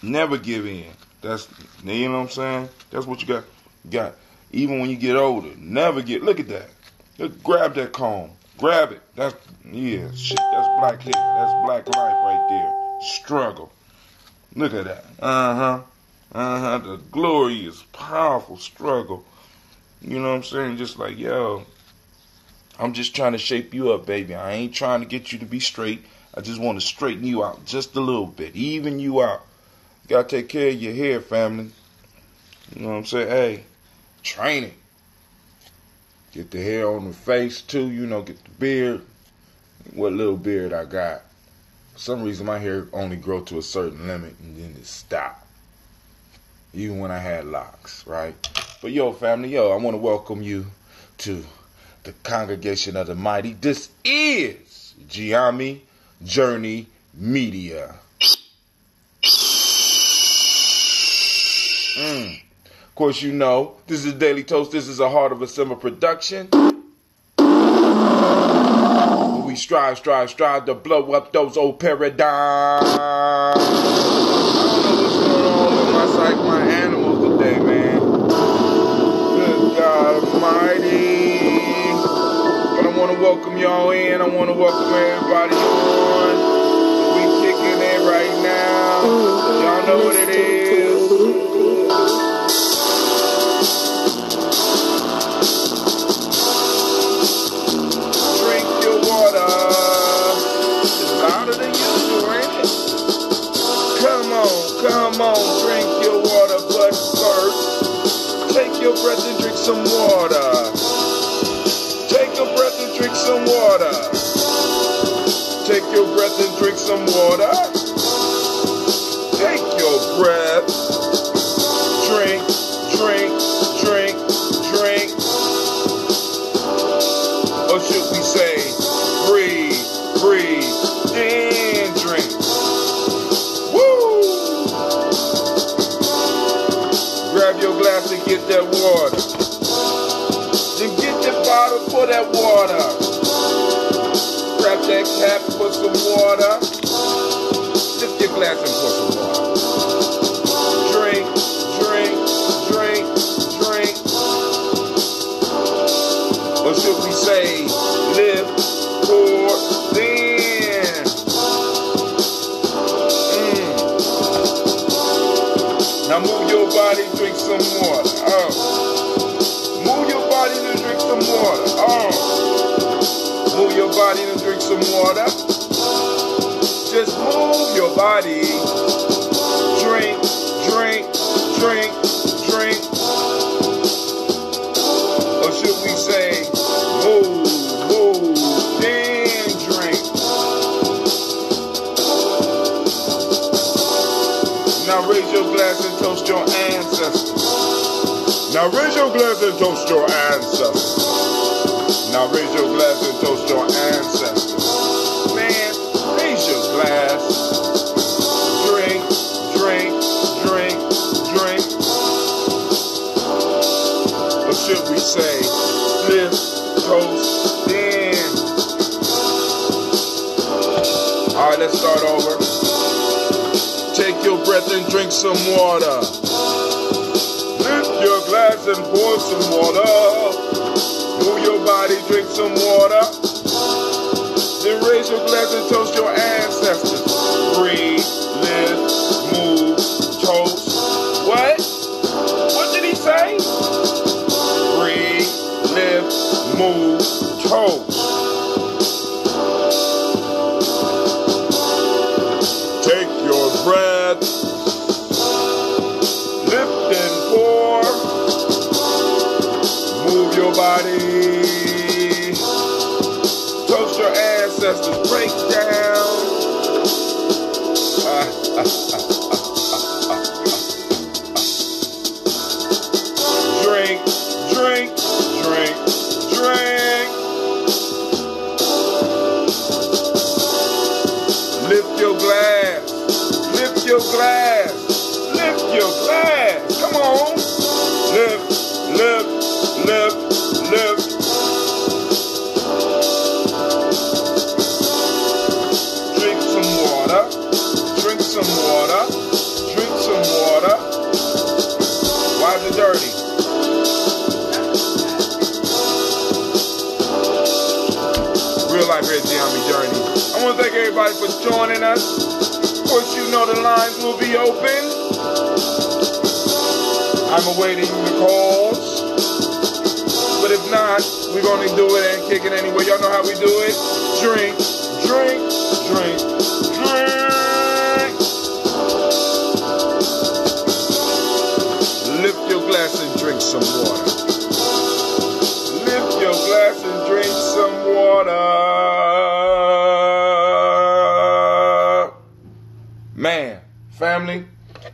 Never give in. That's, you know what I'm saying? That's what you got. Even when you get older, never look at that. Just grab that comb. Grab it. That's black hair. That's black life right there. Struggle. Look at that. The glorious, powerful struggle. You know what I'm saying? Just like, yo, I'm just trying to shape you up, baby. I ain't trying to get you to be straight. I just want to straighten you out just a little bit. Even you out. You got to take care of your hair, family. You know what I'm saying? Hey, train it. Get the hair on the face, too. You know, get the beard. What little beard I got. For some reason, my hair only grow to a certain limit, and then it stop. Even when I had locks, right? But yo, family, I want to welcome you to the Congregation of the Mighty. This is Giami Journey Media. Of course, you know, this is Daily Toast. This is a Heart of a Simmer production. We strive to blow up those old paradigms. I don't know what's going on with my animals today, man. Good God Almighty. But I want to welcome y'all in. I want to welcome everybody on. We kicking it right now. Y'all know what it is. Come on, drink your water, but first, take your breath and drink some water. Take your breath and drink some water. Take your breath and drink some water. Take your breath. Drink. Or should we say, breathe, and drink. Grab your glass and get that water. Then get the bottle for that water. Grab that cap for some water. Lift your glass and pour some water. Drink. Or should we say, live, pour, then. Now move your body, drink some water. Move your body to drink some water. Move your body to drink some water. Just move your body. Drink. Or should we say, move, then drink. Now raise your glass and toast your ancestors. Now raise your glass and toast your ancestors. Now raise your glass and toast your ancestors. Man, raise your glass. Drink. Or should we say, live, toast, then. Alright, let's start over. Take your breath and drink some water. Lift your glass and pour some water. Move your body, drink some water. Then raise your glass and toast your ancestors. Breathe, live, move, toast. What? What did he say? Breathe, live, move, toast. Take your breath, lift and pour, move your body, toast your ancestors, break down. Drink. Lift your glass. or dirty? Real life here at Imani Journey. I want to thank everybody for joining us. Of course, you know the lines will be open. I'm awaiting the calls. But if not, we're going to do it and kick it anyway. Y'all know how we do it. Drink, drink, drink, drink. Lift your glass and drink some water. Lift your glass and drink some water. Man, family.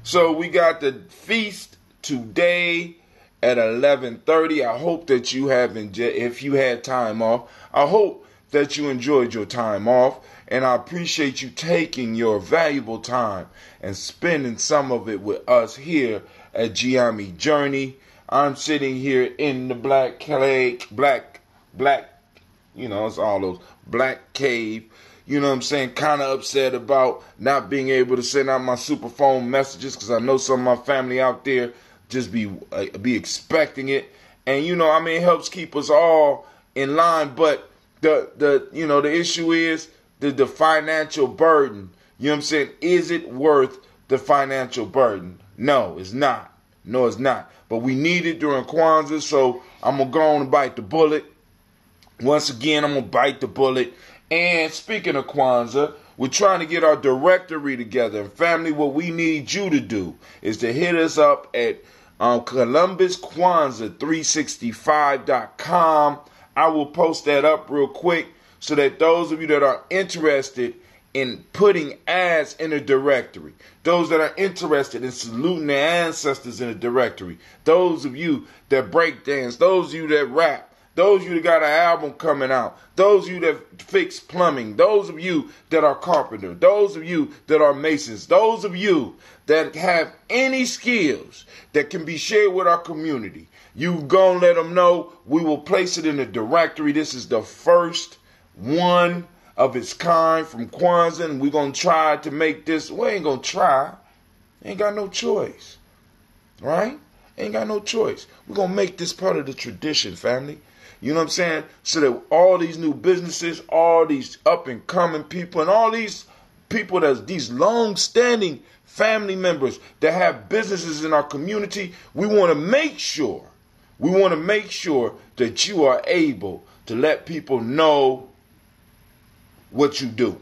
So we got the feast today at 11:30. I hope that you have if you had time off, I hope that you enjoyed your time off, and I appreciate you taking your valuable time and spending some of it with us here at Imani Journey. I'm sitting here in the black, you know, it's all those black cave. You know what I'm saying? Kind of upset about not being able to send out my super phone messages, because I know some of my family out there just be expecting it. And, you know, I mean, it helps keep us all in line. But the issue is the financial burden. You know what I'm saying? Is it worth the financial burden? No, it's not. No, it's not. But we need it during Kwanzaa, so I'm going to go on and bite the bullet. Once again, I'm going to bite the bullet. And speaking of Kwanzaa, we're trying to get our directory together. And family, what we need you to do is to hit us up at ColumbusKwanzaa365.com. I will post that up real quick so that those of you that are interested in putting ads in a directory, those that are interested in saluting their ancestors in a directory, those of you that break dance, those of you that rap, those of you that got an album coming out, those of you that fix plumbing, those of you that are carpenter, those of you that are masons, those of you that have any skills that can be shared with our community, you go and let them know. We will place it in the directory. This is the first one of its kind from Kwanzaa, and we're going to try to make this. We ain't going to try. Ain't got no choice. Right? Ain't got no choice. We're going to make this part of the tradition, family. You know what I'm saying? So that all these new businesses, all these up-and-coming people, and all these people, these long-standing family members that have businesses in our community, we want to make sure that you are able to let people know what you do.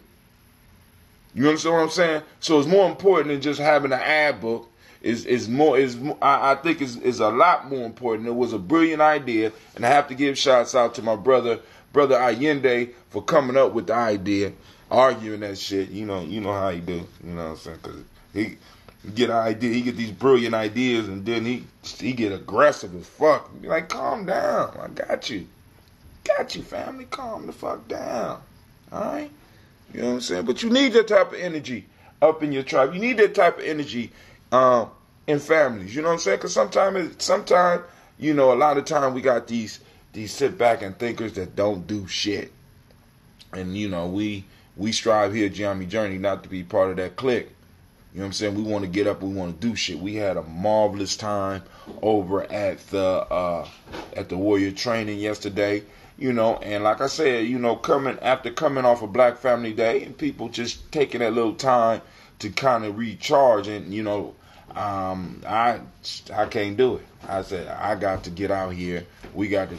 You understand what I'm saying? So it's more important than just having an ad book. I think is a lot more important. It was a brilliant idea, and I have to give shouts out to my brother Allende, for coming up with the idea, arguing that shit. You know how he do. You know what I'm saying? Because he get an idea, he get these brilliant ideas, and then he get aggressive as fuck. Be like, calm down, I got you, family, calm the fuck down. All right, you know what I'm saying? But you need that type of energy up in your tribe. You need that type of energy in families, you know what I'm saying? Because sometimes, you know, a lot of time we got these sit back and thinkers that don't do shit. And, you know, we strive here at Imani Journey not to be part of that clique. You know what I'm saying? We want to get up, we want to do shit. We had a marvelous time over at the Warrior Training yesterday, you know, and like I said, you know, coming off of Black Family Day, and people just taking that little time to kind of recharge. And, you know, I can't do it. I said, I got to get out here. We got to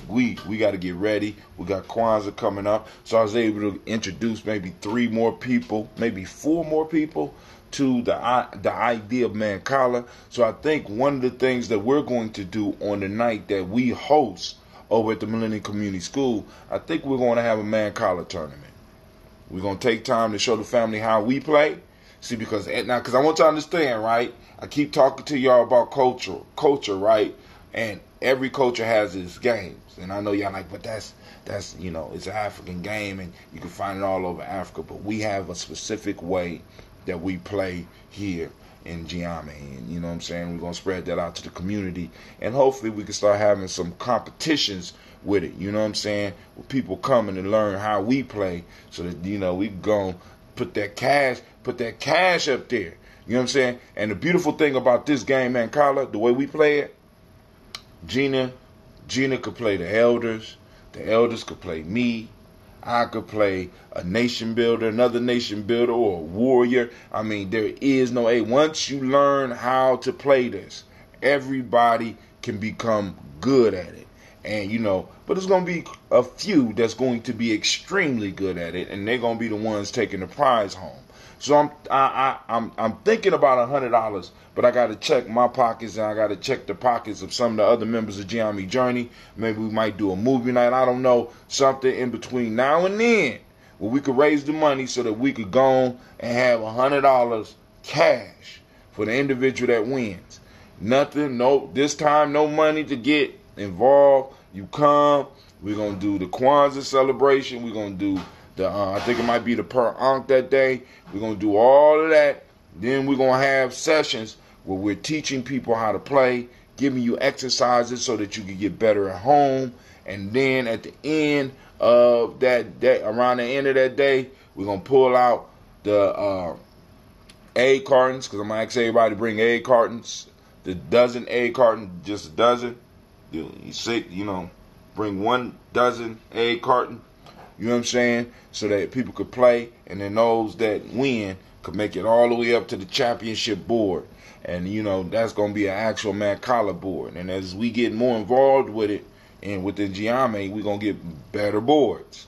get ready. We got Kwanzaa coming up. So I was able to introduce maybe 3 more people, maybe 4 more people to the idea of Mancala. So I think one of the things that we're going to do on the night that we host over at the Millennium Community School, I think we're going to have a Mancala tournament. We're going to take time to show the family how we play. See, because I want you to understand, right? I keep talking to y'all about culture, right? And every culture has its games. And I know y'all like, but that's you know, it's an African game, and you can find it all over Africa. But we have a specific way that we play here in Imani. And you know what I'm saying? We're going to spread that out to the community. And hopefully we can start having some competitions with it. You know what I'm saying? With people coming to learn how we play, so that, you know, we going to put that cash up there. You know what I'm saying? And the beautiful thing about this game, Mancala, the way we play it, Gina could play the elders. The elders could play me. I could play a nation builder, another nation builder, or a warrior. I mean, there is no A. Once you learn how to play this, everybody can become good at it. And but it's gonna be a few that's going to be extremely good at it, and they're gonna be the ones taking the prize home. So I'm thinking about $100, but I got to check my pockets and I got to check the pockets of some of the other members of Gianni Journey. Maybe we might do a movie night. I don't know, something in between now and then where we could raise the money so that we could go and have $100 cash for the individual that wins. Nothing, no, this time no money to get involved. You come, we're gonna do the Kwanzaa celebration. We're gonna do I think it might be the per Ankh that day. We're going to do all of that. Then we're going to have sessions where we're teaching people how to play, giving you exercises so that you can get better at home. And then at the end of that day, around the end of that day, we're going to pull out the egg cartons, because I'm going to ask everybody to bring egg cartons. The dozen egg carton, just a dozen. You sick, bring 1 dozen egg carton. You know what I'm saying? So that people could play, and then those that win could make it all the way up to the championship board. And, that's going to be an actual Mancala board. And as we get more involved with it, and within Giame, we're going to get better boards.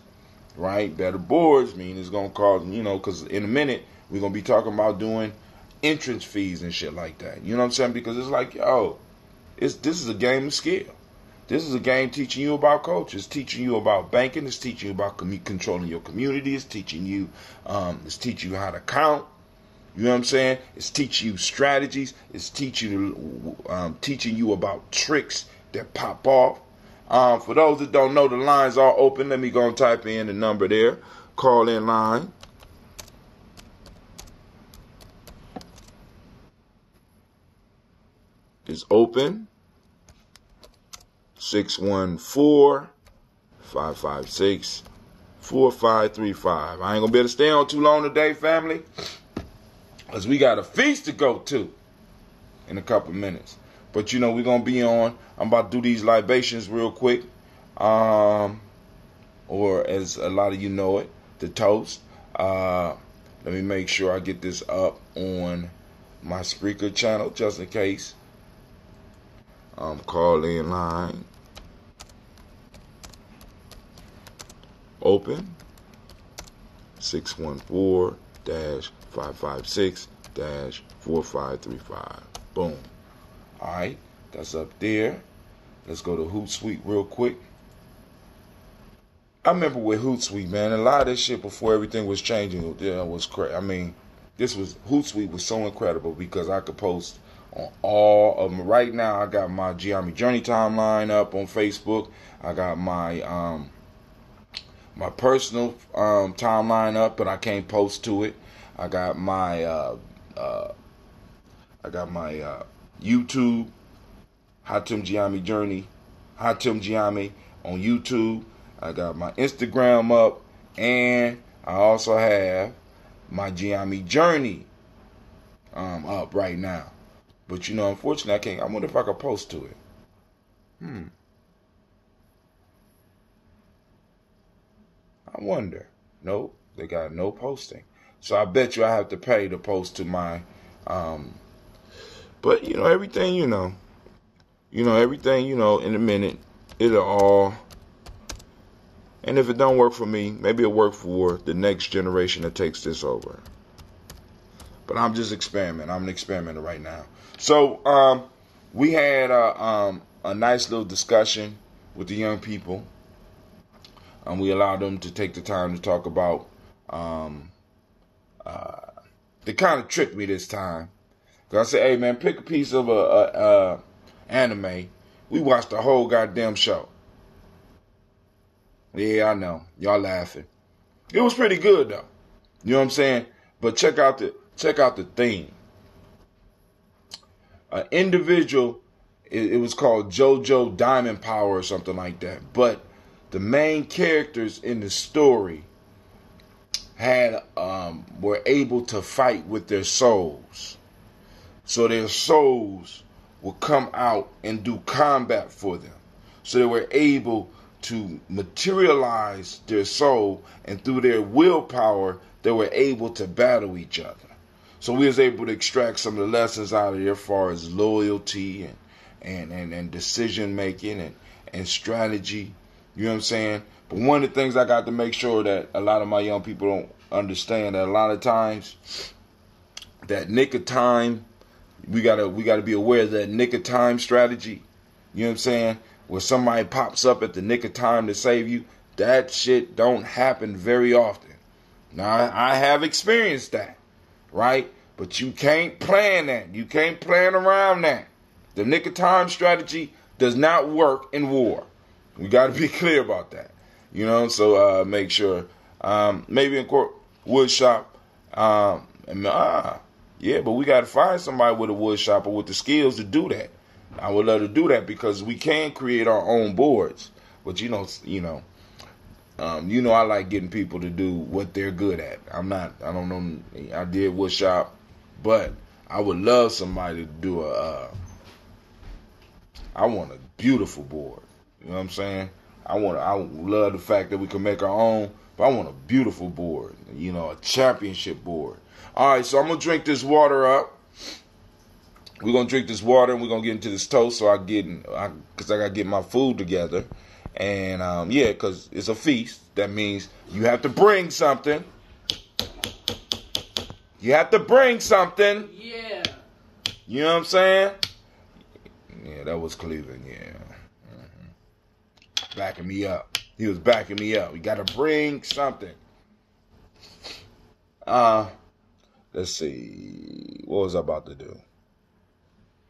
Right? Better boards mean it's going to cause, because in a minute, we're going to be talking about doing entrance fees and shit like that. You know what I'm saying? Because it's like, this is a game of skill. This is a game teaching you about culture. It's teaching you about banking. It's teaching you about controlling your community. It's teaching you how to count. You know what I'm saying? It's teaching you strategies. It's teaching you about tricks that pop off. For those that don't know, the lines are open. Let me go and type in the number there. Call in line. Is open. 614-556-4535. I ain't gonna be able to stay on too long today, family, because we got a feast to go to in a couple minutes. But we're gonna be on. I'm about to do these libations real quick, or as a lot of you know it, the toast. Let me make sure I get this up on my Spreaker channel just in case. Call in line. Open. 614-556-4535. Boom. Alright, that's up there. Let's go to Hootsuite real quick. I remember with Hootsuite, man, a lot of this shit before everything was changing, was crazy. I mean, Hootsuite was so incredible because I could post on all of them. Right now, I got my Giami Journey timeline up on Facebook. I got my my personal timeline up, but I can't post to it. I got my YouTube, Hatem Giami Journey, Hatem Giami on YouTube. I got my Instagram up, and I also have my Giami Journey up right now. But unfortunately, I can't. I wonder if I could post to it. I wonder. Nope, they got no posting. So I bet you I have to pay to post to my. But everything. Everything. In a minute, it'll all. And if it don't work for me, maybe it'll work for the next generation that takes this over. But I'm just experimenting. I'm an experimenter right now. So we had a nice little discussion with the young people. We allowed them to take the time to talk about. They kind of tricked me this time. Cause I said, "Hey man, pick a piece of a anime." We watched the whole goddamn show. Yeah, I know. Y'all laughing. It was pretty good though. You know what I'm saying? But check out the theme. An individual, it was called JoJo Diamond Power or something like that. But the main characters in the story were able to fight with their souls. So their souls would come out and do combat for them. So they were able to materialize their soul, and through their willpower, they were able to battle each other. So we was able to extract some of the lessons out of there as far as loyalty and decision making and strategy. You know what I'm saying? But one of the things I got to make sure that a lot of my young people don't understand, that a lot of times that nick of time, we gotta be aware of that nick of time strategy. You know what I'm saying? Where somebody pops up at the nick of time to save you, that shit don't happen very often. Now, I have experienced that, right? But you can't plan that. You can't plan around that. The nick of time strategy does not work in war. We got to be clear about that. You know, so make sure. Maybe in court, wood shop. Yeah, but we got to find somebody with a wood shop or with the skills to do that. I would love to do that because we can create our own boards. But I like getting people to do what they're good at. I don't know, I did wood shop, but I would love somebody to do I want a beautiful board. You know what I'm saying? I love the fact that we can make our own, but I want a beautiful board, a championship board. All right, so I'm going to drink this water up. We're going to drink this water and we're going to get into this toast because I got to get my food together. And, because it's a feast. That means you have to bring something. You have to bring something. Yeah. You know what I'm saying? Yeah, that was Cleveland, yeah. Backing me up. He was backing me up. We got to bring something. Let's see. What was I about to do?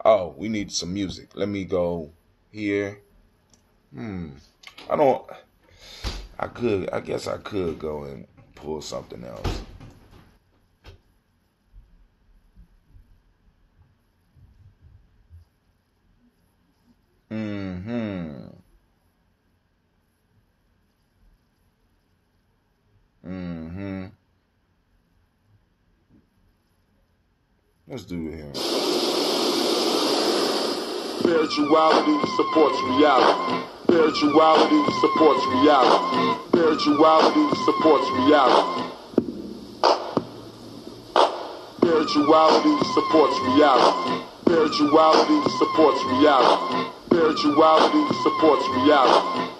Oh, we need some music. Let me go here. I guess I could go and pull something else. Let's do it here. Spirituality supports reality. Spirituality supports reality. Spirituality supports reality. Spirituality supports reality. Spirituality supports reality. Spirituality supports reality.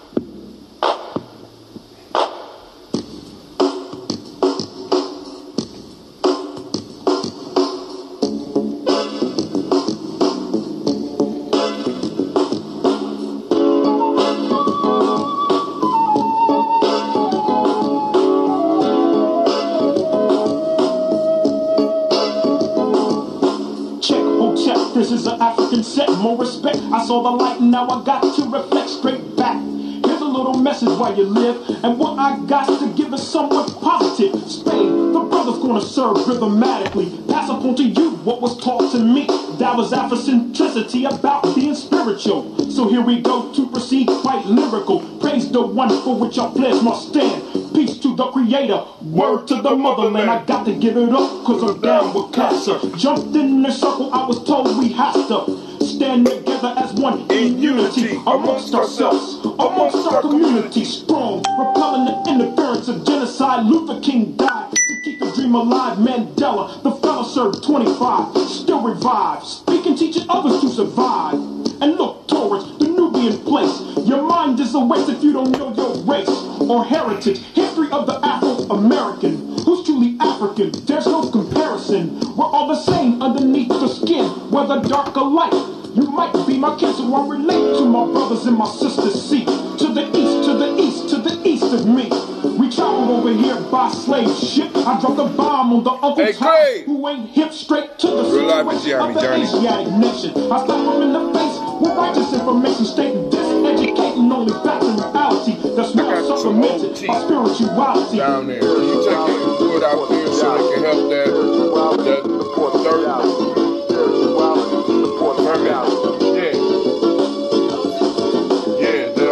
This is an African set, more respect. I saw the light, now I got to reflect straight back. Here's a little message while you live, and what I got to give is somewhat positive. Spade, the brother's gonna serve rhythmatically. Pass upon to you what was taught to me. That was Afrocentricity about being spiritual. So here we go to proceed quite lyrical. Praise the one for which our pledge must stand. Peace to the creator, word to the motherland. I got to give it up, cause I'm down with cancer. Jumped in the circle, I was told we have to stand together as one in unity. Amongst ourselves, amongst our community. Strong, repelling the interference of genocide. Luther King died to keep the dream alive. Mandela, the fella served 25, still revived. Speaking, teaching others to survive. And look towards the Nubian place. Your mind is a waste if you don't know your race or heritage. History of the Afro-American. Who's truly African? There's no comparison. We're all the same underneath the skin, whether dark or light. You might be my kin, so I relate to my brothers and my sisters. See, to the east, to the east, to the east of me. We traveled over here by slave ship. I dropped a bomb on the Uncle Tom, who ain't hip, straight to the situation of the Asiatic nation. I slapped him in the face with righteous information, stating this, educating only facts and reality. That's more supplemented by spirituality. Down there, can you take it and put out there so it can help that third? Yeah, the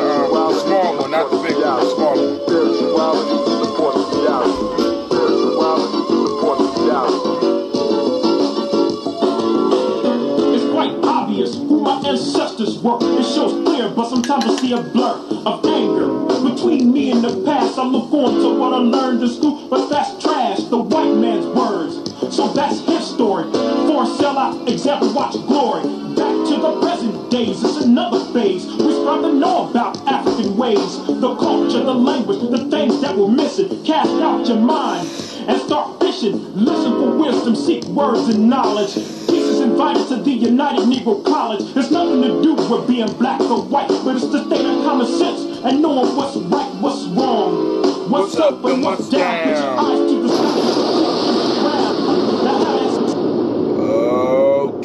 small one, not the big one, the small one. Spirituality supports reality. Spirituality supports reality. It's quite obvious who this work. It shows clear, but sometimes I see a blur of anger between me and the past. I look on to what I learned in school, but that's trash, the white man's words. So that's his story. For a sellout example, watch glory. Back to the present days, it's another phase. We strive to know about African ways, the culture, the language, the things that we're missing. Cast out your mind and start fishing. Listen for wisdom, seek words and knowledge. Peace is invited to the United Negro College. There's nothing to do with being black or white, but it's the state of common sense and knowing what's right, what's wrong, what's up and what's down. Put your eyes to the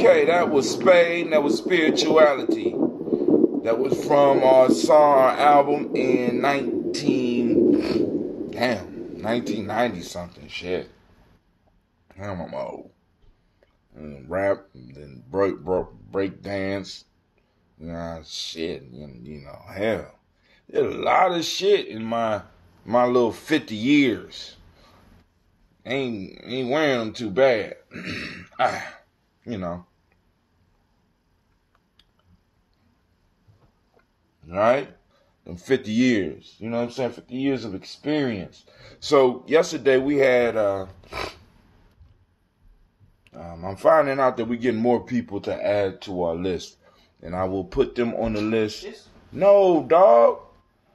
Okay, that was Spain. That was Spirituality. That was from our song album in 1990 something. Shit. Damn, I'm old. And rap, and then break dance. Shit. You know, hell. There's a lot of shit in my little 50 years. Ain't wearing them too bad. You know. Right? In 50 years. You know what I'm saying? 50 years of experience. So yesterday we had I'm finding out that we're getting more people to add to our list. And I will put them on the list. No, dog.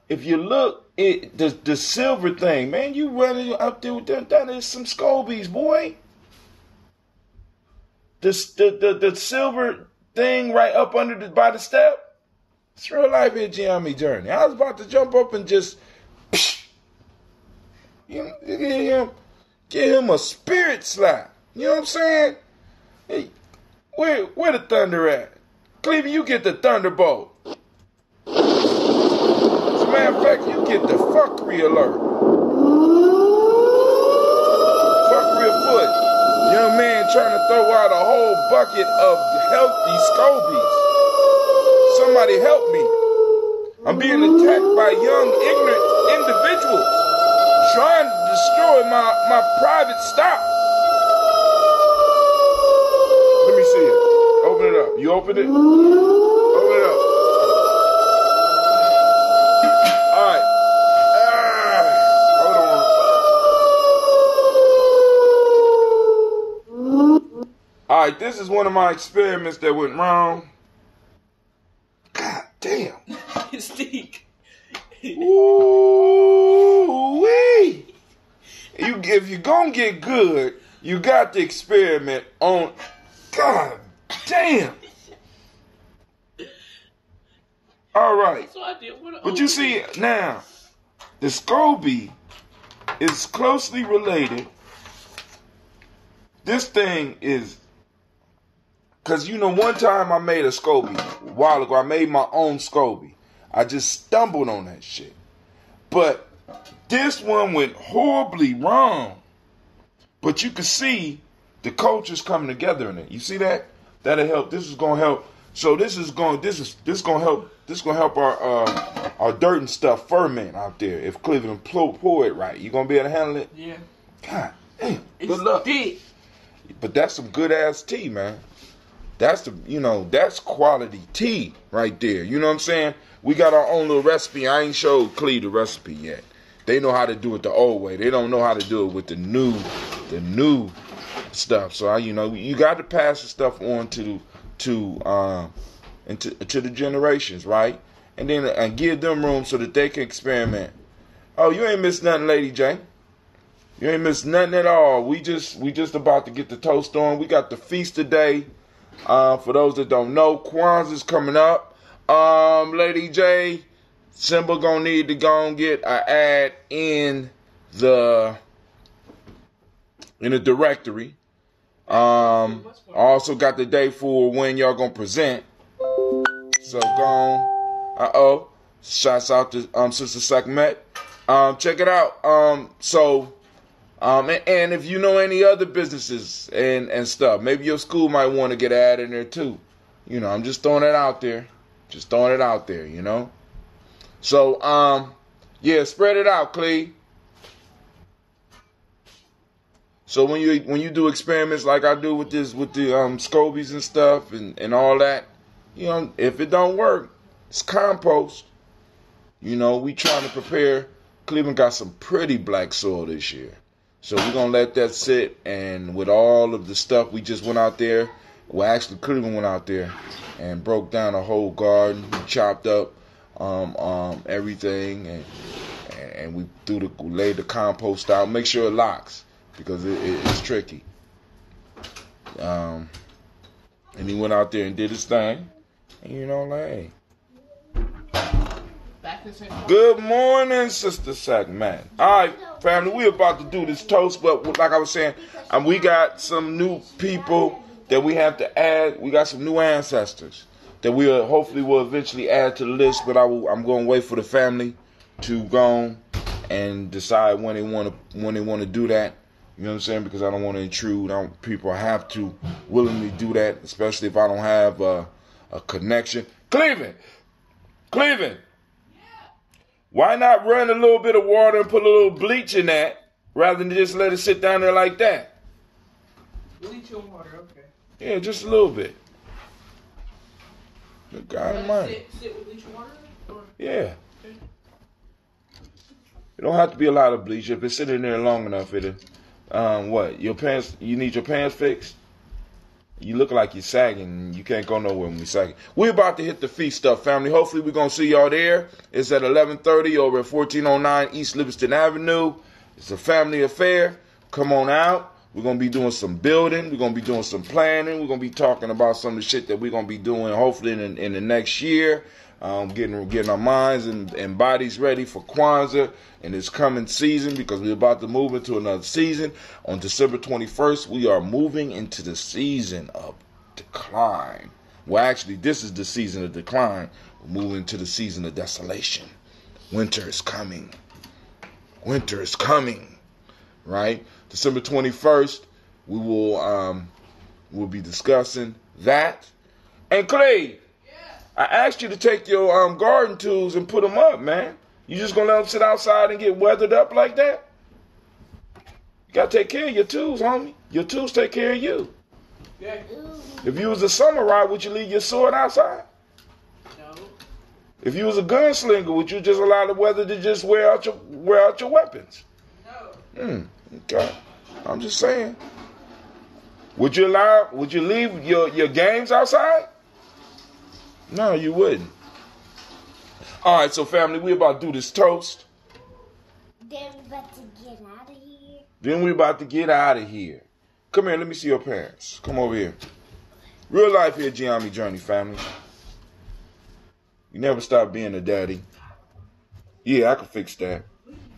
If you look, the silver thing, man, you running up there with them. That is some Scobies, boy. The silver thing right up under by the step. It's real life here, Gianni Journey. I was about to jump up and just give him a spirit slap. You know what I'm saying? Hey, where the thunder at? Cleveland, you get the thunderbolt. As a matter of fact, you get the fuckery alert. Fuckery afoot. Young man trying to throw out a whole bucket of healthy Scobies. Somebody help me. I'm being attacked by young, ignorant individuals trying to destroy my private stock. Let me see it. Open it up. You open it? Open it up. All right. Hold on. All right, this is one of my experiments that went wrong. God damn. Stink. Ooh-wee. If you're going to get good, you got to experiment on... God damn. All right. But you see, now, the SCOBY is closely related. This thing is... Because, you know, one time I made a SCOBY. A while ago, I made my own SCOBY. I just stumbled on that shit. But this one went horribly wrong. But you can see the cultures coming together in it. You see that? That'll help. This is gonna help. So this gonna help our dirt and stuff ferment out there. If Cleveland pour it right, you gonna be able to handle it? Yeah. God damn. It's Good luck. thick. But that's some good ass tea, man. That's that's quality tea right there. You know what I'm saying? We got our own little recipe. I ain't showed Clee the recipe yet. They know how to do it the old way. They don't know how to do it with the new stuff. So you got to pass the stuff on to the generations, right? And then give them room so that they can experiment. Oh, you ain't missed nothing, Lady J. You ain't missed nothing at all. We just about to get the toast on. We got the feast today. For those that don't know, Kwanzaa's coming up. Lady J, Simba gonna need to go and get an ad in the directory. I also got the day for when y'all gonna present. So go on. Shouts out to Sister Sakmet. Check it out. And if you know any other businesses and stuff, maybe your school might want to get an ad in there too. I'm just throwing it out there. So, yeah, spread it out, Clee. So when you do experiments like I do with the SCOBYs and stuff and all that, You know, if it don't work, it's compost. You know, we trying to prepare. Cleveland got some pretty black soil this year. So we're going to let that sit. And with all of the stuff, we just went out there. Well, actually, Cleveland went out there and broke down a whole garden. We chopped up everything. And we laid the compost out. Make sure it locks because it's tricky. And he went out there and did his thing. And you know, like, hey. Good morning, Sister Sackman. All right, family, we're about to do this toast, but like I was saying, we got some new people that we have to add. We got some new ancestors that we hopefully will eventually add to the list, but I'm going to wait for the family to go and decide when they want to do that. You know what I'm saying? Because I don't want to intrude. People have to willingly do that, especially if I don't have a connection. Cleveland. Why not run a little bit of water and put a little bleach in that rather than just let it sit down there like that? Bleach and water, okay. Yeah, just a little bit. Good God Almighty. Sit with bleach and water? Or? Yeah. It don't have to be a lot of bleach. If it's sitting there long enough, it'll. What? Your pants? You need your pants fixed? You look like you're sagging. You can't go nowhere when we sagging. We're about to hit the feast stuff, family. Hopefully we're going to see y'all there. It's at 11:30 over at 1409 East Livingston Avenue. It's a family affair. Come on out. We're going to be doing some building. We're going to be doing some planning. We're going to be talking about some of the shit that we're going to be doing hopefully in the next year. Getting our minds and bodies ready for Kwanzaa and this coming season because we're about to move into another season. On December 21st, we are moving into the season of decline. Well, actually, this is the season of decline. We're moving to the season of desolation. Winter is coming. Winter is coming, right? December 21st, we will we'll be discussing that. And Clay, I asked you to take your garden tools and put them up, man. You just gonna let them sit outside and get weathered up like that? You gotta take care of your tools, homie. Your tools take care of you. Yeah. If you was a samurai, would you leave your sword outside? No. If you was a gunslinger, would you just allow the weather to just wear out your weapons? No. Okay. I'm just saying. Would you leave your games outside? No, you wouldn't. All right, so family, we about to do this toast. Then we about to get out of here. Then we about to get out of here. Come here, let me see your parents. Come over here. Real life here, Gianni Journey family. You never stop being a daddy. Yeah, I can fix that.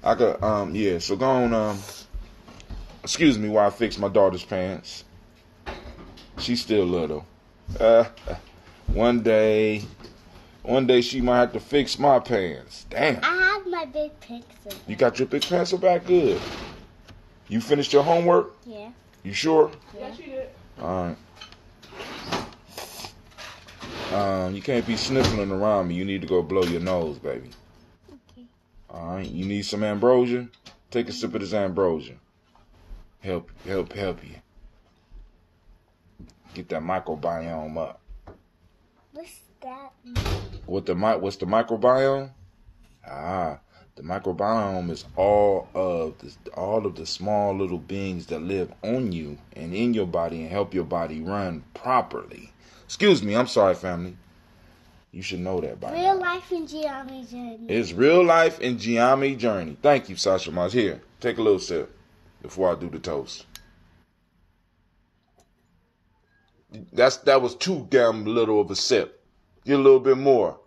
I could, yeah, so go on, excuse me while I fix my daughter's pants. She's still little. One day she might have to fix my pants. Damn. I have my big pencil. You got your big pencil back? Good. You finished your homework? Yeah. You sure? Yeah, she did. All right. You can't be sniffling around me. You need to go blow your nose, baby. Okay. All right. You need some ambrosia? Take a sip of this ambrosia. Help you. Get that microbiome up. What's that? What's the microbiome? The microbiome is all of the small little beings that live on you and in your body and help your body run properly. Excuse me, I'm sorry, family. You should know that by now. Real life in Gianni Journey. It's real life in Gianni Journey. Thank you, Sasha Maz. Here, take a little sip before I do the toast. That was too damn little of a sip. Get a little bit more.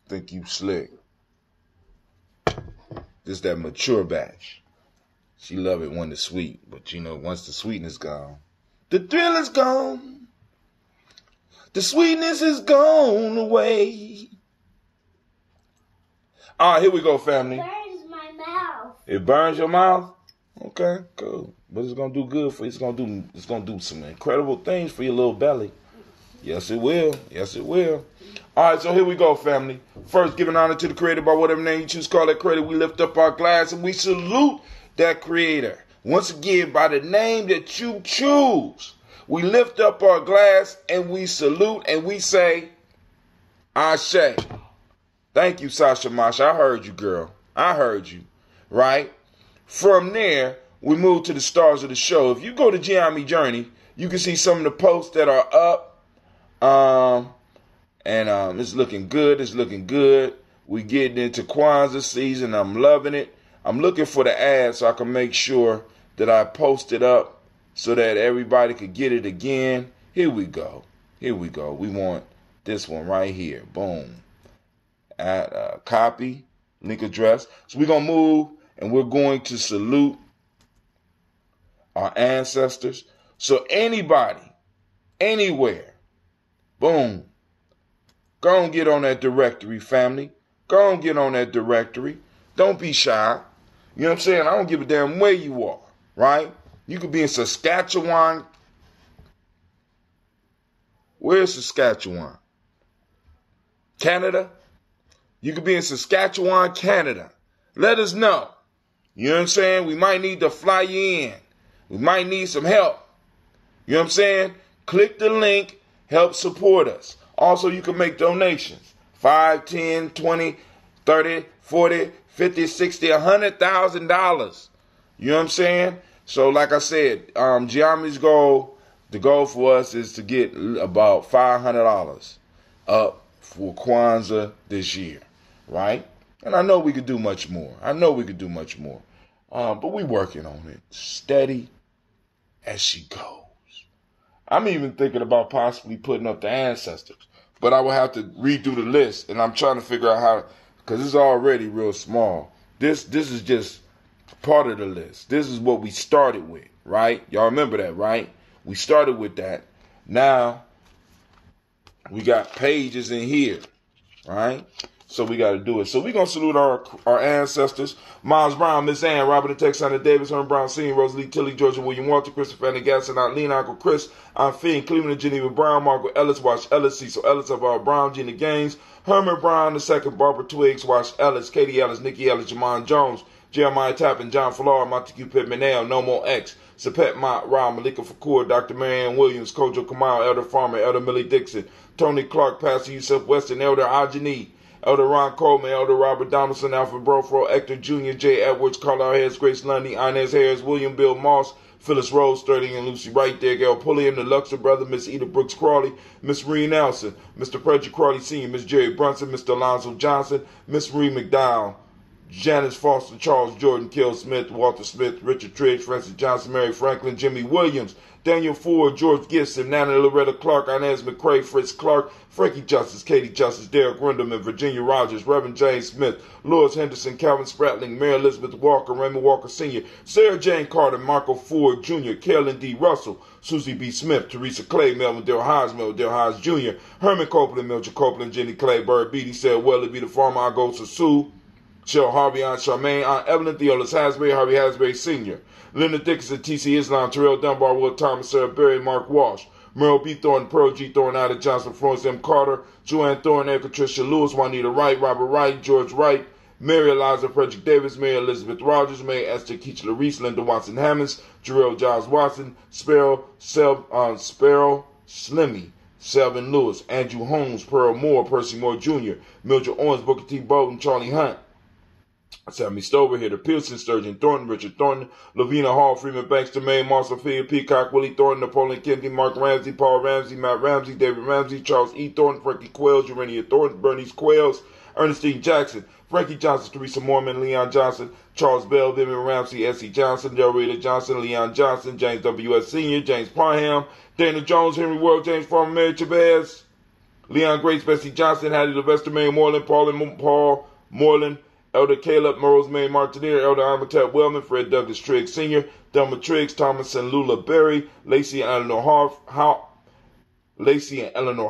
Think you slick. This that mature batch. She love it when it's sweet, but you know, once the sweetness gone, the thrill is gone. The sweetness is gone away. All right, here we go, family. It burns my mouth. It burns your mouth? Okay, cool. But it's gonna do good for you. It's gonna do some incredible things for your little belly. Yes, it will. Yes, it will. All right, so here we go, family. First, giving honor to the Creator by whatever name you choose to call that Creator. We lift up our glass and we salute that Creator. Once again, by the name that you choose. we lift up our glass and we salute and we say, Ashe. Thank you, Sasha Masha. I heard you, girl. I heard you. Right? From there, we move to the stars of the show. If you go to Giami Journey, you can see some of the posts that are up. It's looking good. It's looking good. We getting into Kwanzaa season. I'm loving it. I'm looking for the ad so I can make sure that I post it up so that everybody could get it again. Here we go. Here we go. We want this one right here. Boom. Copy. Link address. So we're going to move and we're going to salute our ancestors. So anybody, anywhere, boom, go and get on that directory, family. Go and get on that directory. Don't be shy. You know what I'm saying? I don't give a damn where you are, right? You could be in Saskatchewan. Where's Saskatchewan? Canada? You could be in Saskatchewan, Canada. Let us know. You know what I'm saying? We might need to fly you in. We might need some help. You know what I'm saying? Click the link. Help support us. Also, you can make donations. 5, 10, 20, 30, 40, 50, 60, $100,000. You know what I'm saying? So, like I said, Giami's goal, the goal for us is to get about $500 up for Kwanzaa this year, right? And I know we could do much more. But we working on it. Steady as she goes. I'm even thinking about possibly putting up the ancestors. But I will have to redo the list. And I'm trying to figure out how, because it's already real small. This is just part of the list. This is what we started with, right? Y'all remember that, right? We started with that. Now, we got pages in here, right? So we got to do it. So we're going to salute our ancestors. Miles Brown, Miss Ann, Robert the Texana Davis, Herman Brown Sr., Rosalie Tilly, Georgia William Walter, Christopher Andy Gasson, Aunt Lena, Uncle Chris, Aunt Finn, Cleveland and Geneva Brown, Margaret Ellis, Wash Ellis, Cecil Ellis, Alvaro Brown, Gina Gaines, Herman Brown II, Barbara Twiggs, Wash Ellis, Katie Ellis, Nikki Ellis, Jamon Jones, Jeremiah Tappan, John Fallar, Montague Pittman, No More X, Sapet Mott, Rob, Malika Fakur, Dr. Marianne Williams, Kojo Kamal, Elder Farmer, Elder Millie Dixon, Tony Clark, Pastor Yusuf Weston, Elder Ajani, Elder Ron Coleman, Elder Robert Donaldson, Alfred Brofro, Hector Jr., J. Edwards, Carlisle Harris, Grace Lundy, Inez Harris, William Bill Moss, Phyllis Rose, Sterling and Lucy Wright, there, Gail Pulliam, the Luxor brother, Miss Eda Brooks Crawley, Miss Marie Nelson, Mr. Frederick Crawley Sr., Miss Jerry Brunson, Mr. Alonzo Johnson, Miss Marie McDowell, Janice Foster, Charles Jordan, Kill Smith, Walter Smith, Richard Triggs, Francis Johnson, Mary Franklin, Jimmy Williams, Daniel Ford, George Gibson, Nana Loretta Clark, Inez McCrae, Fritz Clark, Frankie Justice, Katie Justice, Derek Renderman, Virginia Rogers, Reverend James Smith, Louis Henderson, Calvin Spratling, Mary Elizabeth Walker, Raymond Walker Sr., Sarah Jane Carter, Marco Ford Jr., Carolyn D. Russell, Susie B. Smith, Teresa Clay, Melvin Dale Hodge Jr., Herman Copeland, Mildred Copeland, Jenny Clay, Bird Beatty, said, well, it be the farmer, I go to Sue, Cheryl Harvey, Aunt Charmaine, Aunt Evelyn, Theolis Hasbury, Harvey Hasbury Sr., Linda Dickinson, T.C. Islam, Terrell Dunbar, Will Thomas, Sarah Berry, Mark Walsh, Merle B. Thornton, Pearl G. Thornton, Ida Johnson, Florence M. Carter, Joanne Thornton, Erica Tricia Lewis, Juanita Wright, Robert Wright, George Wright, Mary Eliza Frederick Davis, Mary Elizabeth Rogers, Mary Esther Keachler Reese, Linda Watson Hammonds, Jarrell Giles Watson, Sparrow Slimmy, Selvin Lewis, Andrew Holmes, Pearl Moore, Percy Moore Jr., Mildred Owens, Booker T. Bolton, Charlie Hunt, Sammy Stover, Hitter Pearson, Sturgeon Thornton, Richard Thornton, Lavina Hall, Freeman Banks, Jermaine Moss, Sophia Peacock, Willie Thornton, Napoleon Kennedy, Mark Ramsey, Paul Ramsey, Matt Ramsey, David Ramsey, Charles E. Thornton, Frankie Quells, Urania Thornton, Bernice Quells, Ernestine Jackson, Frankie Johnson, Teresa Mormon, Leon Johnson, Charles Bell, Vivian Ramsey, S.E. Johnson, Del Rita Johnson, Leon Johnson, James W.S. Sr., James Parham, Dana Jones, Henry World, James Farmer, Mary Chavez, Leon Grace, Bessie Johnson, Hattie Levester, Mary Moreland, Paul Moreland, Elder Caleb, Rosemary Martineer, Elder Amatep Wellman, Fred Douglas Triggs Sr., Delma Triggs, Thomas and Lula Berry, Lacey and Eleanor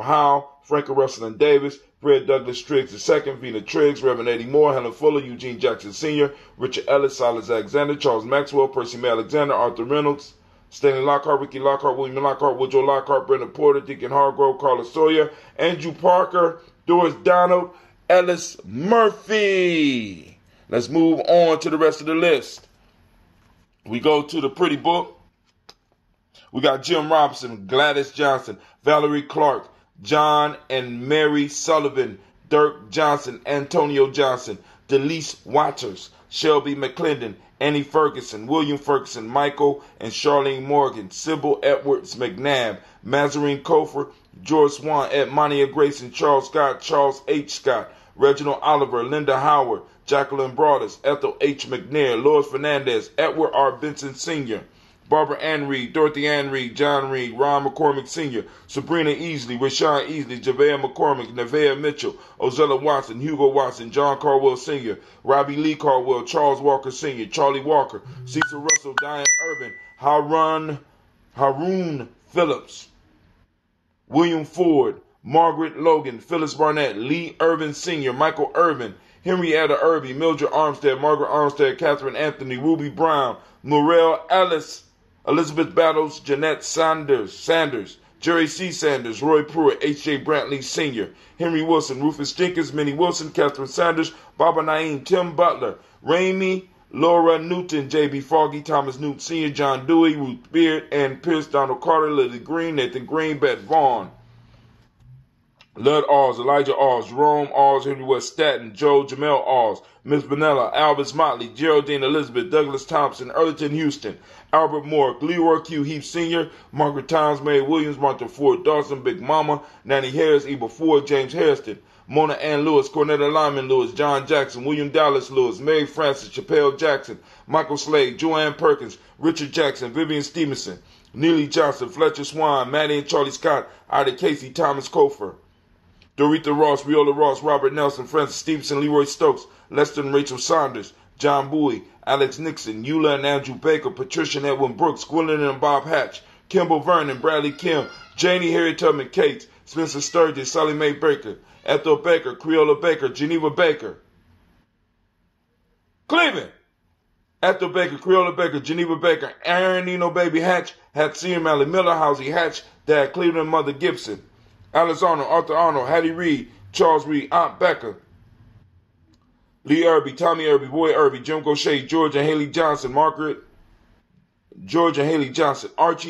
Howe, Frank Russell and Davis, Fred Douglas Triggs II, Vina Triggs, Reverend Eddie Moore, Helen Fuller, Eugene Jackson Sr., Richard Ellis, Silas Alexander, Charles Maxwell, Percy May Alexander, Arthur Reynolds, Stanley Lockhart, Ricky Lockhart, William Lockhart, Woodrow Lockhart, Brendan Porter, Deacon Hargrove, Carla Sawyer, Andrew Parker, Doris Donald, Ellis Murphy. Let's move on to the rest of the list. We go to the pretty book. We got Jim Robinson, Gladys Johnson, Valerie Clark, John and Mary Sullivan, Dirk Johnson, Antonio Johnson, Delise Waters, Shelby McClendon, Annie Ferguson, William Ferguson, Michael and Charlene Morgan, Sybil Edwards McNabb, Mazarine Kofer, George Swan, Edmonia Grayson, Charles Scott, Charles H. Scott, Reginald Oliver, Linda Howard, Jacqueline Broadus, Ethel H. McNair, Lois Fernandez, Edward R. Benson Sr., Barbara Ann Reed, Dorothy Ann Reed, John Reed, Ron McCormick Sr., Sabrina Easley, Rashawn Easley, Javea McCormick, Nevaeh Mitchell, Ozella Watson, Hugo Watson, John Caldwell Sr., Robbie Lee Caldwell, Charles Walker Sr., Charlie Walker, Cecil Russell, Diane Urban, Haroon Phillips, William Ford, Margaret Logan, Phyllis Barnett, Lee Irvin Sr., Michael Irvin, Henrietta Irby, Mildred Armstead, Margaret Armstead, Catherine Anthony, Ruby Brown, Morel Ellis, Elizabeth Battles, Jeanette Sanders, Jerry C. Sanders, Roy Pruitt, H.J. Brantley Sr., Henry Wilson, Rufus Jenkins, Minnie Wilson, Catherine Sanders, Baba Naeem, Tim Butler, Ramey, Laura Newton, J.B. Foggy, Thomas Newton Sr., John Dewey, Ruth Beard, Ann Pierce, Donald Carter, Lily Green, Nathan Green, Bette Vaughn, Lud Alls, Elijah Alls, Jerome Alls, Henry West Staton, Joe Jamel Alls, Miss Vanilla, Albus Motley, Geraldine Elizabeth, Douglas Thompson, Earlington Houston, Albert Moore, Leroy Q. Heath Sr., Margaret Towns, Mary Williams, Martha Ford Dawson, Big Mama, Nanny Harris, Eva Ford, James Hairston, Mona Ann Lewis, Cornetta Lyman Lewis, John Jackson, William Dallas Lewis, Mary Frances, Chappelle Jackson, Michael Slade, Joanne Perkins, Richard Jackson, Vivian Stevenson, Neely Johnson, Fletcher Swan, Maddie and Charlie Scott, Ida Casey, Thomas Kofer, Dorita Ross, Viola Ross, Robert Nelson, Francis Stevenson, Leroy Stokes, Lester and Rachel Saunders, John Bowie, Alex Nixon, Eula and Andrew Baker, Patricia and Edwin Brooks, Gwendolyn and Bob Hatch, Kimball Vernon, Bradley Kim, Janie Harriet Tubman Cates, Spencer Sturgis, Sally Mae Baker, Ethel Baker, Creola Baker, Geneva Baker, Cleveland, Ethel Baker, Creola Baker, Geneva Baker, Aaron Nino Baby Hatch, Hatsir Mally Miller, Housie Hatch, Dad Cleveland, Mother Gibson, Alice Arnold, Arthur Arnold, Hattie Reed, Charles Reed, Aunt Becker, Lee Irby, Tommy Irby, Boy Irby, Jim Gaucher, George and Haley Johnson, Archie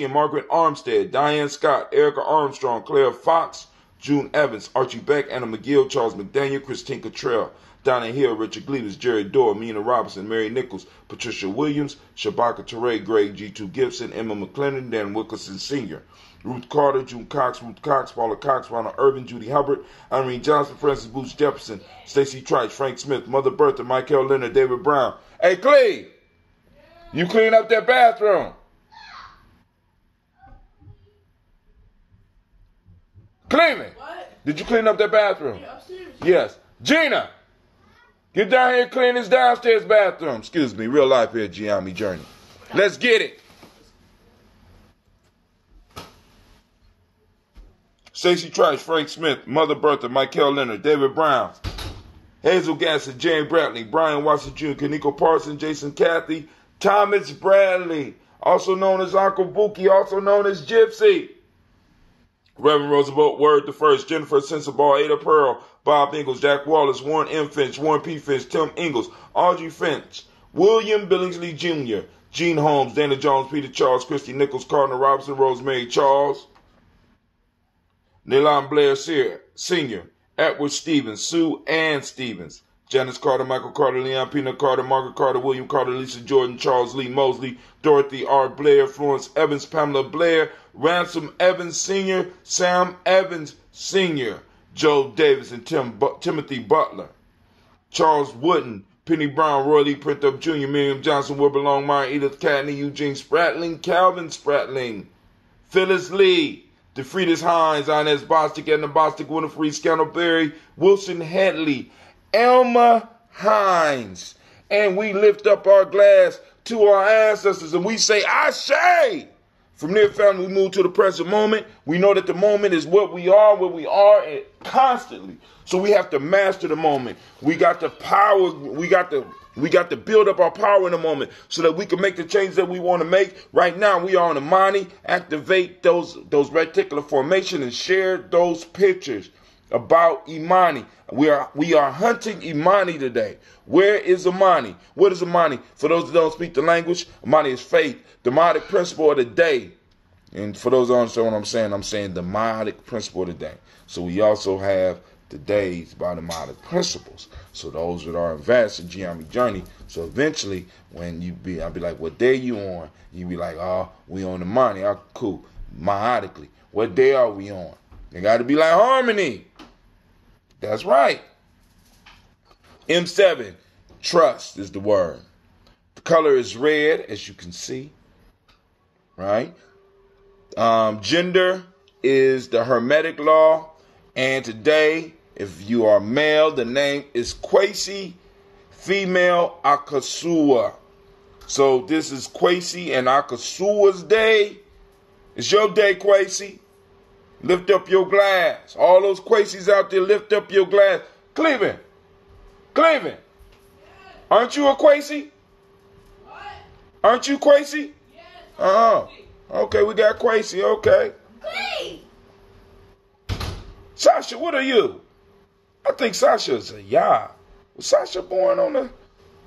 and Margaret Armstead, Diane Scott, Erica Armstrong, Claire Fox, June Evans, Archie Beck, Anna McGill, Charles McDaniel, Christine Cottrell, Donna Hill, Richard Gleaves, Jerry Dorr, Mina Robinson, Mary Nichols, Patricia Williams, Shabaka Teray, Greg G2 Gibson, Emma McClendon, Dan Wilkerson Sr., Ruth Carter, June Cox, Ruth Cox, Paula Cox, Ronald Irvin, Judy Hubbard, Irene Johnson, Francis Booth Jefferson, Stacey Trice, Frank Smith, Mother Bertha, Michael Leonard, David Brown. Hey, Cleve, you clean up that bathroom. Cleveland, What? did you clean up that bathroom? Yeah, upstairs. Yes. Gina, get down here and clean this downstairs bathroom. Excuse me, real life here, Giami Journey. Let's get it. Stacey Trice, Frank Smith, Mother Bertha, Michael Leonard, David Brown, Hazel Gasson, Jane Bradley, Brian Watson Jr., Kaniko Parsons, Jason Cathy, Thomas Bradley, also known as Uncle Buki, also known as Gypsy, Reverend Roosevelt Word the First, Jennifer Sensabaugh, Ada Pearl, Bob Ingalls, Jack Wallace, Warren M. Finch, Warren P. Finch, Tim Ingalls, Audrey Finch, William Billingsley Jr., Gene Holmes, Dana Jones, Peter Charles, Christy Nichols, Cardinal Robinson, Rosemary Charles, Nelan Blair Sr., Edward Stevens, Sue Ann Stevens, Janice Carter, Michael Carter, Leon Pena Carter, Margaret Carter, William Carter, Lisa Jordan, Charles Lee Mosley, Dorothy R. Blair, Florence Evans, Pamela Blair, Ransom Evans Sr., Sam Evans Sr., Joe Davis, and Timothy Butler, Charles Wooden, Penny Brown, Roy Lee Printup Jr., Miriam Johnson, Wilbur Longmire, Edith Cadney, Eugene Spratling, Calvin Spratling, Phyllis Lee, DeFridas Hines, Inez Bostic, Edna Bostic, Winifred Scantleberry, Wilson Hadley, Elma Hines. And we lift up our glass to our ancestors and we say, Ashe! From their family, we move to the present moment. We know that the moment is what we are and constantly. So we have to master the moment. We got the power. We got to build up our power in the moment so that we can make the changes that we want to make. Right now, we are on Imani. Activate those reticular formation and share those pictures about Imani. We are hunting Imani today. Where is Imani? What is Imani? For those that don't speak the language, Imani is faith, the demonic principle of the day. And for those who understand what I'm saying the meiotic principle of the day. So we also have the days by the meiotic principles. So those that are advanced in geometry journey. So eventually, when I'll be like, what day you on? You be like, oh, we on the Imani. Oh, cool. Meiotically, what day are we on? They got to be like harmony. That's right. M7, trust is the word. The color is red, as you can see. Right? Gender is the Hermetic law. And today, if you are male, the name is Kwesi, female Akasua. So this is Kwesi and Akasua's day. It's your day, Kwesi. Lift up your glass. All those Kwasis out there, lift up your glass. Cleveland. Aren't you a Kwesi? What? Aren't you Kwesi? Yes. Okay, we got Kwesi. Okay. Hey! Sasha, what are you? I think Sasha's a Ya. Was Sasha born on the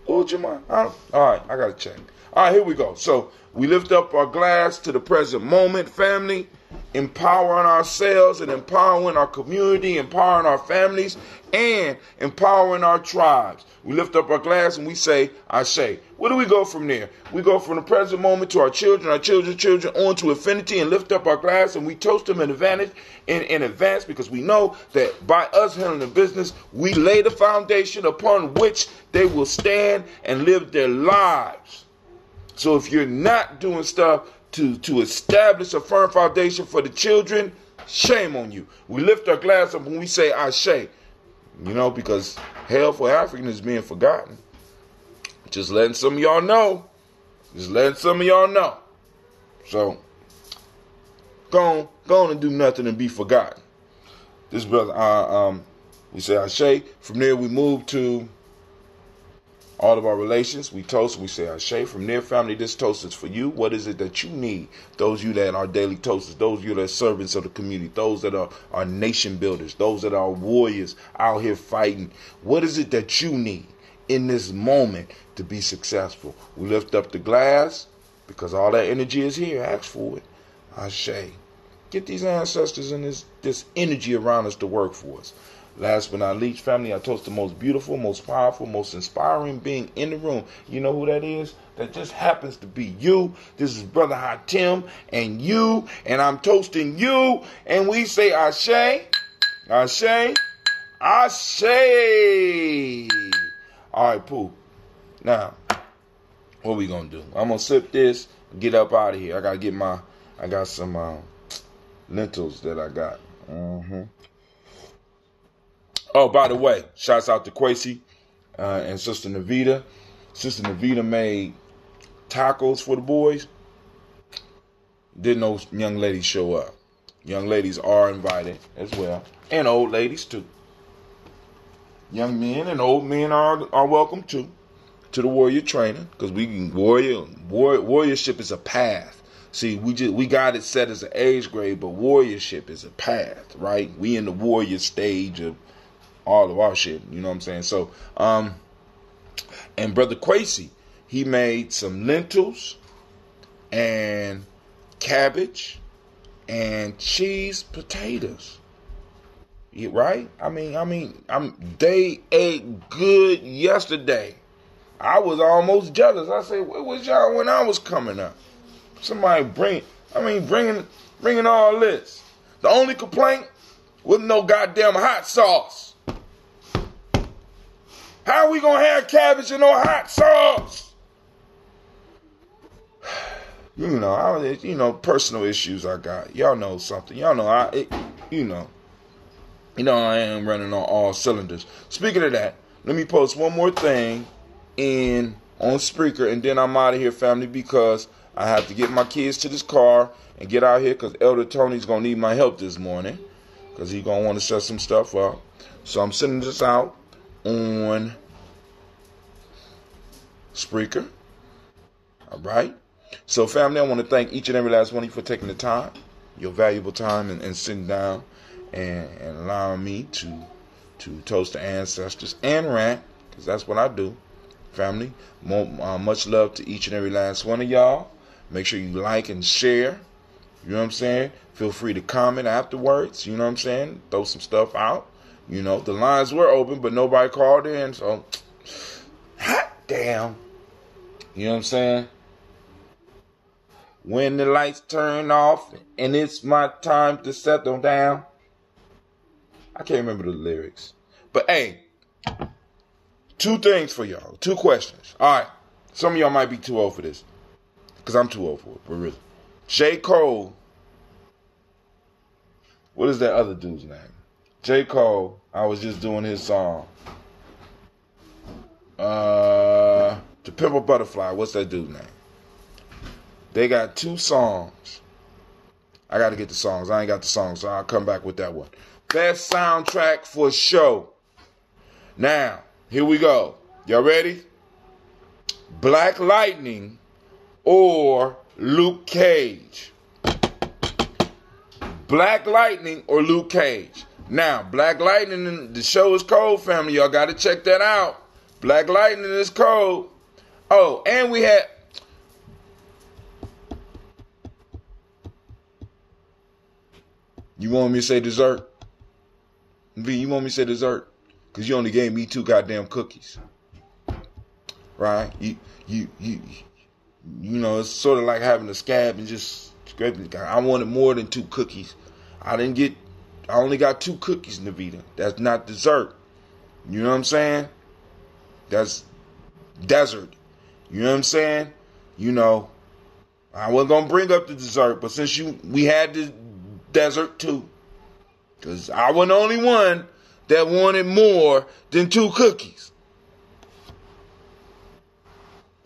Ujima? All right, I got to check. All right, here we go. So we lift up our glass to the present moment, family, empowering ourselves and empowering our community, empowering our families, and empowering our tribes. We lift up our glass and we say, Ashe. Where do we go from there? We go from the present moment to our children's children, on to infinity, and lift up our glass and we toast them in advance because we know that by us handling the business, we lay the foundation upon which they will stand and live their lives. So if you're not doing stuff to establish a firm foundation for the children, shame on you. We lift our glass up when we say Ashe. You know, because hell for African is being forgotten. Just letting some of y'all know. So, go on and do nothing and be forgotten. This brother, we say Ashe. From there we move to all of our relations. We toast, we say Ashe. From there, family, this toast is for you. What is it that you need? Those of you that are daily toasters, those of you that are servants of the community, those that are nation builders, those that are warriors out here fighting. What is it that you need in this moment to be successful? We lift up the glass because all that energy is here. Ask for it. Ashe. Get these ancestors and this energy around us to work for us. Last but not least, family, I toast the most beautiful, most powerful, most inspiring being in the room. You know who that is? That just happens to be you. This is Brother Hatim and you, and I'm toasting you, and we say Ashe, Ashe, Ashe. All right, Pooh. Now, what we gonna do? I'm gonna sip this, get up out of here. I got some lentils that I got. Oh, by the way, shouts out to Kwesi and Sister Navita. Sister Navita made tacos for the boys. Didn't no young ladies show up. Young ladies are invited as well. And old ladies too. Young men and old men are welcome too. To the warrior training. Because we can warriorship is a path. See, we got it set as an age grade, but warriorship is a path, right? We in the warrior stage of all of our shit, you know what I'm saying? So, and Brother Kwesi, he made some lentils and cabbage and cheese potatoes. Yeah, right? I mean, they ate good yesterday. I was almost jealous. I said, where was y'all when I was coming up? Somebody bringing all this. The only complaint was no goddamn hot sauce. How are we going to have cabbage and no hot sauce? You know, personal issues I got. Y'all know something. Y'all know, I am running on all cylinders. Speaking of that, let me post one more thing on Spreaker, and then I'm out of here, family, because I have to get my kids to this car and get out here because Elder Tony's going to need my help this morning because he's going to want to set some stuff up. So I'm sending this out on Spreaker. All right. So, family, I want to thank each and every last one of you for taking the time, your valuable time, and sitting down and allowing me to toast the ancestors and rant, because that's what I do. Family, much love to each and every last one of y'all. Make sure you like and share. You know what I'm saying? Feel free to comment afterwards. You know what I'm saying? Throw some stuff out. You know, the lines were open, but nobody called in. So, hot damn. You know what I'm saying? When the lights turn off and it's my time to settle down. I can't remember the lyrics. But, hey, 2 things for y'all. 2 questions. All right. Some of y'all might be too old for this. Because I'm too old for it. But really. J. Cole. What is that other dude's name? J. Cole. I was just doing his song. To Pimp a Butterfly. What's that dude's name? They got 2 songs. I got to get the songs. I ain't got the songs, so I'll come back with that one. Best soundtrack for show. Now, here we go. Y'all ready? Black Lightning or Luke Cage. Black Lightning or Luke Cage. Now, Black Lightning, the show is cold, family. Y'all got to check that out. Black Lightning is cold. Oh, and we had... You want me to say dessert? V, you want me to say dessert? Because you only gave me 2 goddamn cookies. Right? You know, it's sort of like having a scab and just scraping. I wanted more than 2 cookies. I only got 2 cookies, Navita. That's not dessert. You know what I'm saying? That's desert. You know what I'm saying? You know, I wasn't going to bring up the dessert, but since we had the desert too. Because I wasn't the only one that wanted more than 2 cookies.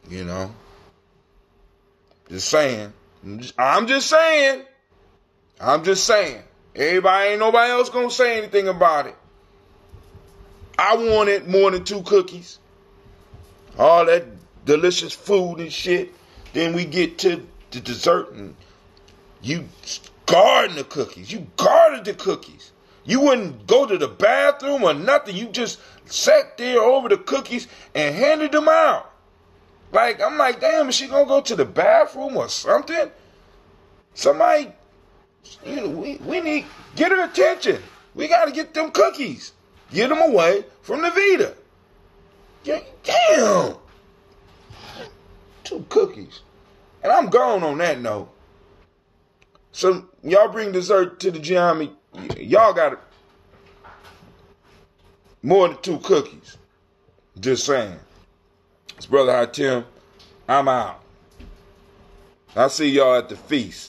You know? Just saying. I'm just saying. Ain't nobody else gonna say anything about it. I wanted more than 2 cookies. All that delicious food and shit. Then we get to the dessert and you guarding the cookies. You guarded the cookies. You wouldn't go to the bathroom or nothing. You just sat there over the cookies and handed them out. Like, I'm like, damn, is she gonna go to the bathroom or something? Somebody, you know, we need, get her attention. We gotta get them cookies. Get them away from the Vita. Damn. 2 cookies. And I'm gone on that note. So, y'all bring dessert to the Giammi. Y'all got more than 2 cookies. Just saying. It's Brother High Tim. I'm out. I'll see y'all at the feast.